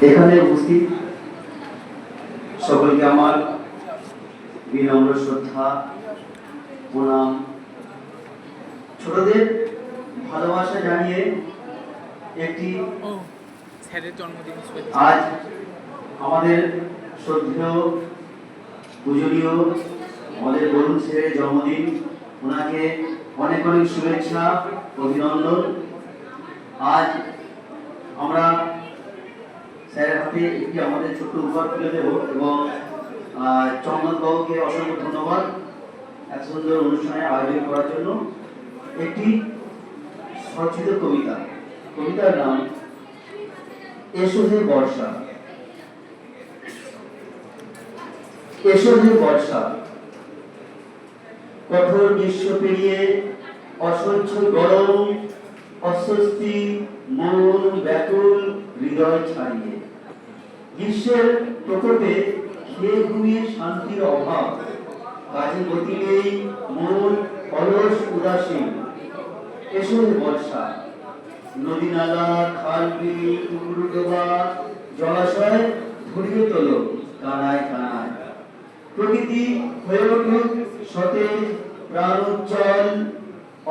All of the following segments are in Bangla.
এখানে উপস্থিত সকলকে আমার বিনম্র শ্রদ্ধা প্রণাম। ছোটদের ভালোবাসা জানিয়ে একটি আজ আমাদের শ্রদ্ধেয় পূজনীয় আমাদের বরুণ স্যারের জন্মদিন। ওনাকে অনেক অনেক শুভেচ্ছা, অভিনন্দন। আজ আমরা স্যারের হাতে একটি আমাদের ছোট্ট উপহার তুলে দেব এবং চন্দন বাবুকে অসংখ্য ধন্যবাদ এত সুন্দর অনুষ্ঠানে আয়োজন করার জন্য। একটি সরচিত কবিতা, কবিতার নাম এসো হে বর্ষা। এসো হে বর্ষা, কঠোর গ্রীষ্ম পেরিয়ে অসহ্য গরম, অস্বস্তি, মন ব্যাকুল, হৃদয় ছাড়িয়ে গ্রীষ্মের প্রকোপে খেয়ে ঘুমিয়ে শান্তির অভাব, কাজে গতি নেই, মন অলস উদাসীন। এসো হে বর্ষা, নদী নালা, খাল বিল, পুকুর ডোবা, জলাশয় ভরিয়ে তোলো কানায় কানায়। প্রকৃতি হয়ে উঠুক সতেজ, প্রাণোজ্জ্বল,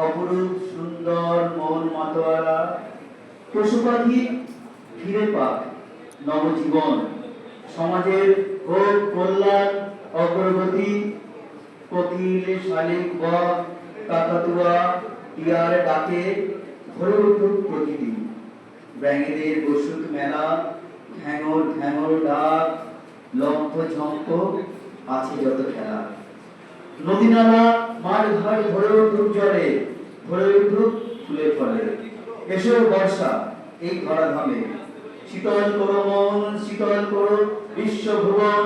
অপরূপ সুন্দর, মন মাতোয়ারা। পশু পাখি ফিরে পাক নবজীবন, সমাজের হোক কল্যাণ অগ্রগতি। কোকিল, শালিক, বক, কাকাতুয়া, টিয়ার ডাকে ভরে উঠুক প্রকৃতি। ব্যাঙেদের বসুক মেলা, ঘ্যাঙর ঘ্যাঙর ডাক, লম্ফ ঝম্প আছে যত খেলা। নদী নালা মাঠ ঘাট ভরে উঠুক জলে, ভরে উঠুক ফুলে ফলে। এসো বর্ষা এই ধরাধামে, শীতল করো মন, শীতল করো বিশ্বভুবন।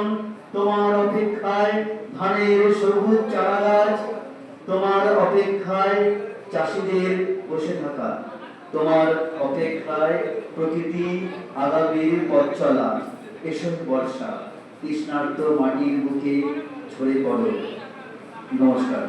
তোমার অপেক্ষায় ধানের সবুজ চারা গাছ, তোমার অপেক্ষায় চাষিদের বসে থাকা, তোমার অপেক্ষায় প্রকৃতি আগামীর পথ চলা। এসব বর্ষা তৃষ্ণার্ত মাটির বুকে ঝরে পড়ো। নমস্কার।